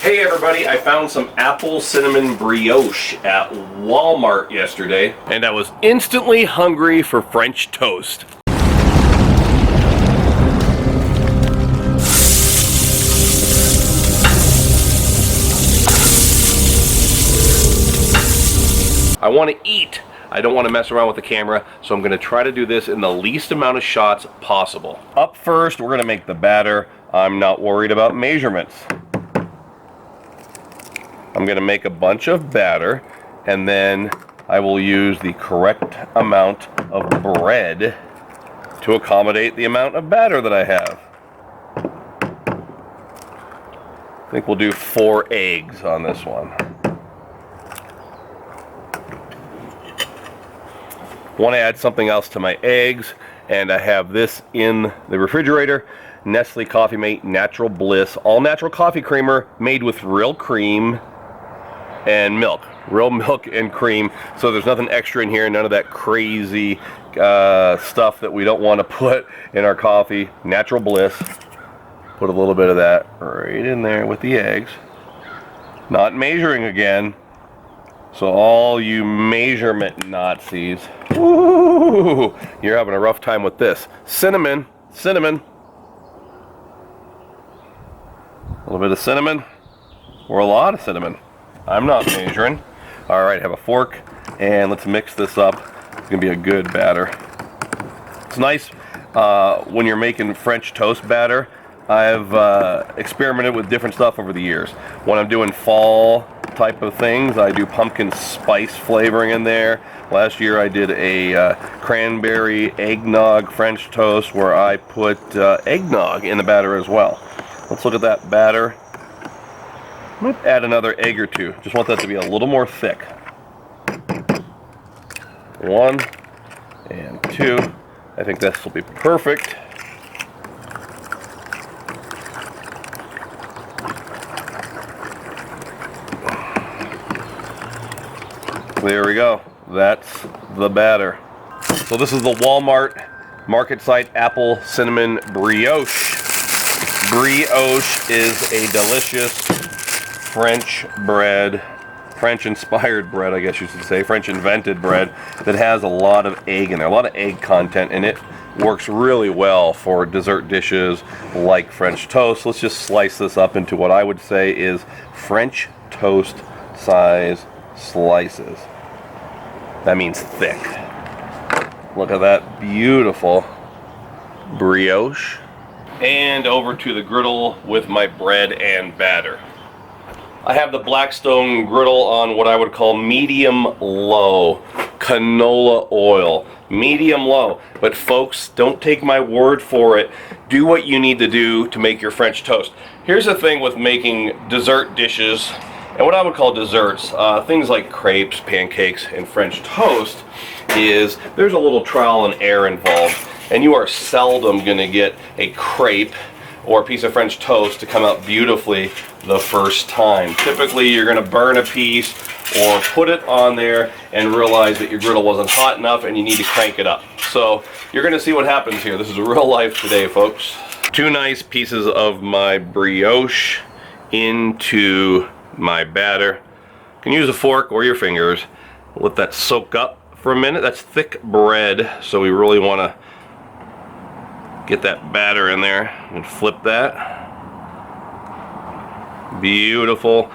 Hey everybody, I found some apple cinnamon brioche at Walmart yesterday, and I was instantly hungry for French toast. I want to eat. I don't want to mess around with the camera, so I'm going to try to do this in the least amount of shots possible. Up first, we're going to make the batter. I'm not worried about measurements. I'm going to make a bunch of batter, and then I will use the correct amount of bread to accommodate the amount of batter that I have. I think we'll do 4 eggs on this one. Want to add something else to my eggs, and I have this in the refrigerator. Nestle Coffee Mate Natural Bliss all natural coffee creamer made with real cream and milk. Real milk and cream, so there's nothing extra in here, none of that crazy stuff that we don't want to put in our coffee. Natural Bliss. Put a little bit of that right in there with the eggs. Not measuring again. So all you measurement Nazis, ooh, you're having a rough time with this. Cinnamon. A little bit of cinnamon, or a lot of cinnamon. I'm not measuring. All right, have a fork, and let's mix this up. It's gonna be a good batter. It's nice when you're making French toast batter. I've experimented with different stuff over the years. When I'm doing fall type of things, I do pumpkin spice flavoring in there. Last year I did a cranberry eggnog French toast where I put eggnog in the batter as well. Let's look at that batter. I'm going to add another egg or two. Just want that to be a little more thick. 1 and 2. I think this will be perfect. There we go. That's the batter. So this is the Walmart Market Site Apple Cinnamon Brioche. Brioche is a delicious French bread, French-inspired bread, I guess you should say, French-invented bread that has a lot of egg in there, a lot of egg content, and it works really well for dessert dishes like French toast. Let's just slice this up into what I would say is French toast size slices. That means thick. Look at that beautiful brioche. And over to the griddle with my bread and batter. I have the Blackstone Griddle on what I would call medium-low canola oil. Medium-low. But folks, don't take my word for it. Do what you need to do to make your French toast. Here's the thing with making dessert dishes, and what I would call desserts, things like crepes, pancakes, and French toast, is there's a little trial and error involved. And you are seldom going to get a crepe or a piece of French toast to come out beautifully the first time. Typically you're going to burn a piece or put it on there and realize that your griddle wasn't hot enough and you need to crank it up. So you're going to see what happens here. This is real life today, folks. 2 nice pieces of my brioche into my batter. You can use a fork or your fingers. Let that soak up for a minute. That's thick bread, so we really want to get that batter in there and flip that. Beautiful.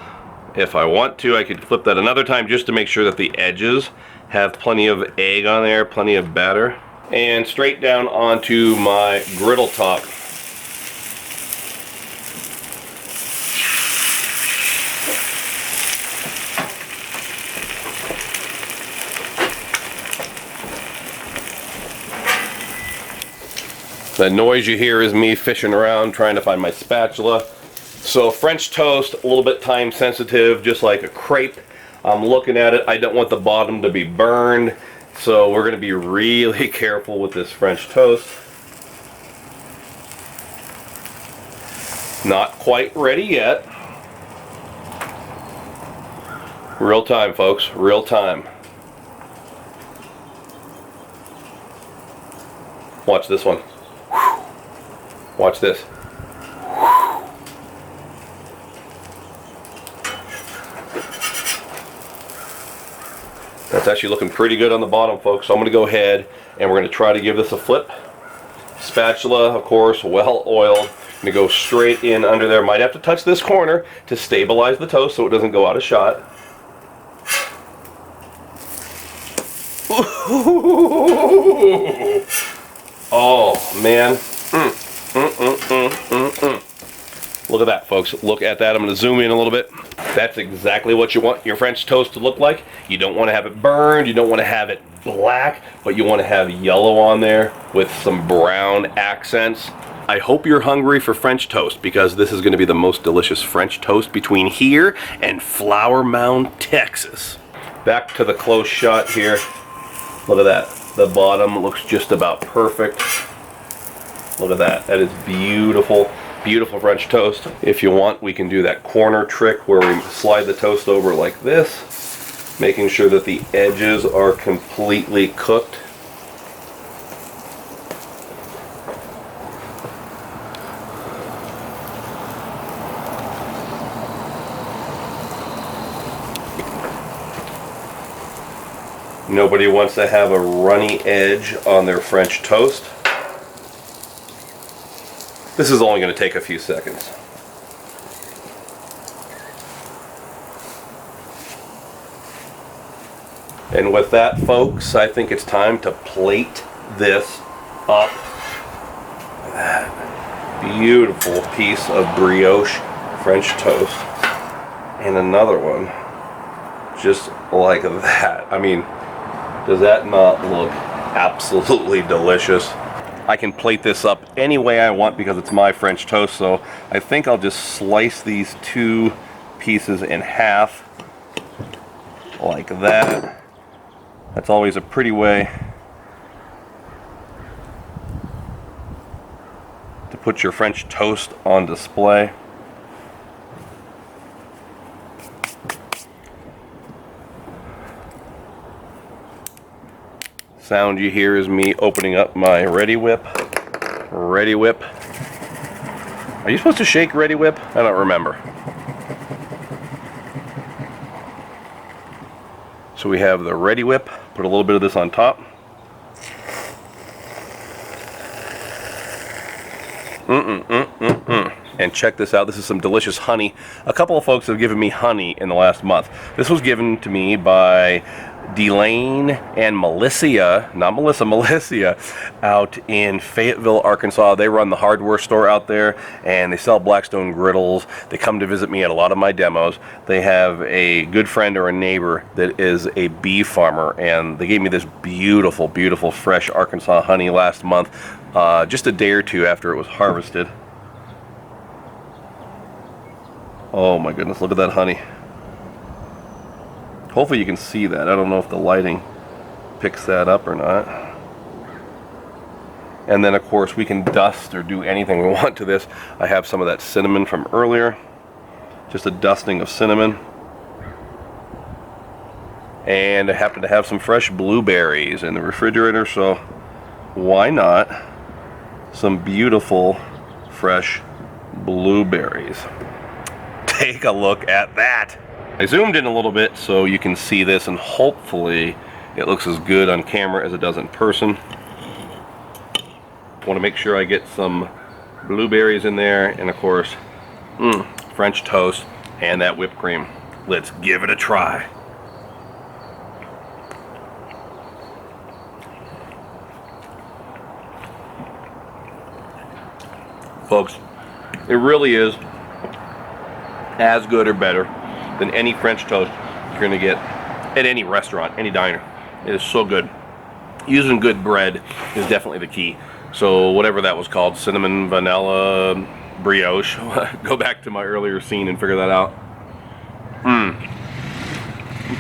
If I want to, I could flip that another time just to make sure that the edges have plenty of egg on there, plenty of batter. And straight down onto my griddle top. The noise you hear is me fishing around trying to find my spatula. So French toast, a little bit time sensitive, just like a crepe. I'm looking at it. I don't want the bottom to be burned, so we're going to be really careful with this French toast. Not quite ready yet. Real time, folks. Real time. Watch this one. Watch this. It's actually looking pretty good on the bottom, folks. So I'm going to go ahead and we're going to try to give this a flip. Spatula, of course, well oiled. I'm going to go straight in under there. Might have to touch this corner to stabilize the toast so it doesn't go out of shot. Oh, man. Look at that, folks. Look at that. I'm going to zoom in a little bit. That's exactly what you want your French toast to look like. You don't want to have it burned. You don't want to have it black, but you want to have yellow on there with some brown accents. I hope you're hungry for French toast, because this is going to be the most delicious French toast between here and Flower Mound, Texas. Back to the close shot here. Look at that. The bottom looks just about perfect. Look at that. That is beautiful. Beautiful French toast. If you want, we can do that corner trick where we slide the toast over like this, making sure that the edges are completely cooked. Nobody wants to have a runny edge on their French toast. This is only going to take a few seconds. And with that, folks, I think it's time to plate this up. That beautiful piece of brioche French toast. And another one just like that. I mean, does that not look absolutely delicious? I can plate this up any way I want because it's my French toast, so I think I'll just slice these two pieces in half like that. That's always a pretty way to put your French toast on display. Sound you hear is me opening up my Ready Whip. Ready Whip. Are you supposed to shake Ready Whip? I don't remember. So we have the Ready Whip. Put a little bit of this on top. And check this out. This is some delicious honey. A couple of folks have given me honey in the last month. This was given to me by Delane and Melissa, not Melissa, Melissa, out in Fayetteville, Arkansas. They run the hardware store out there, and they sell Blackstone Griddles. They come to visit me at a lot of my demos. They have a good friend or a neighbor that is a bee farmer, and they gave me this beautiful, beautiful fresh Arkansas honey last month, just a day or two after it was harvested. Oh my goodness, look at that honey. Hopefully you can see that. I don't know if the lighting picks that up or not. And then of course we can dust or do anything we want to this. I have some of that cinnamon from earlier. Just a dusting of cinnamon. And I happen to have some fresh blueberries in the refrigerator, so why not some beautiful fresh blueberries. Take a look at that. I zoomed in a little bit so you can see this, and hopefully it looks as good on camera as it does in person. Want to make sure I get some blueberries in there, and of course French toast and that whipped cream. Let's give it a try. Folks, it really is as good or better than any French toast you're going to get at any restaurant, any diner. It is so good. Using good bread is definitely the key. So whatever that was called, cinnamon, vanilla, brioche, go back to my earlier scene and figure that out.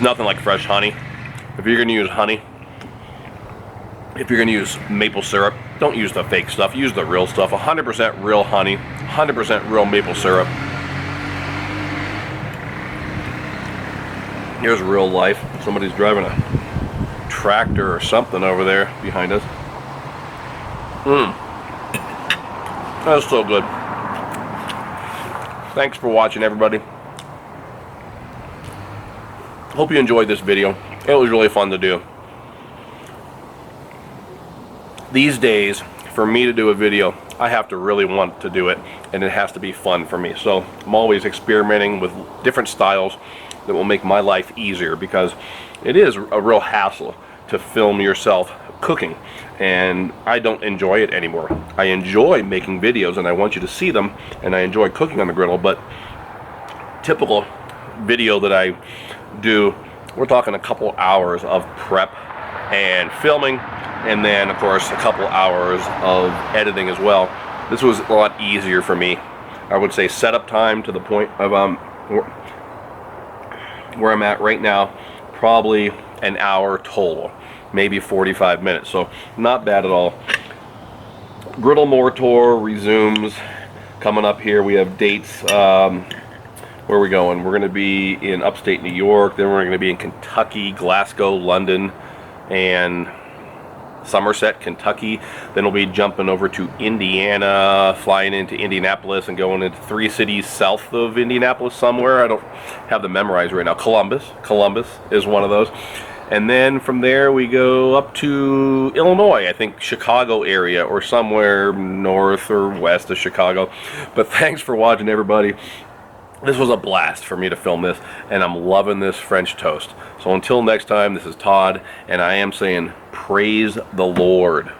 Nothing like fresh honey. If you're going to use honey, if you're going to use maple syrup, don't use the fake stuff. Use the real stuff. 100% real honey, 100% real maple syrup. Here's real life. Somebody's driving a tractor or something over there behind us. That's so good. Thanks for watching, everybody. Hope you enjoyed this video. It was really fun to do. These days, for me to do a video, I have to really want to do it, and it has to be fun for me. So I'm always experimenting with different styles that will make my life easier, because it is a real hassle to film yourself cooking, and I don't enjoy it anymore. I enjoy making videos and I want you to see them, and I enjoy cooking on the griddle, but typical video that I do, we're talking a couple hours of prep and filming, and then of course a couple hours of editing as well. This was a lot easier for me. I would say setup time to the point of where I'm at right now, probably an hour total, maybe 45 minutes, so not bad at all. Griddle More Tour resumes coming up here. We have dates. Where are we going? We're going to be in upstate New York, then we're going to be in Kentucky, Glasgow, London, and Somerset, Kentucky. Then we'll be jumping over to Indiana, flying into Indianapolis, and going into 3 cities south of Indianapolis somewhere. I don't have them memorized right now. Columbus is one of those. And then from there we go up to Illinois, I think Chicago area, or somewhere north or west of Chicago. But thanks for watching, everybody. This was a blast for me to film this, and I'm loving this French toast. So until next time, this is Todd, and I am saying praise the Lord.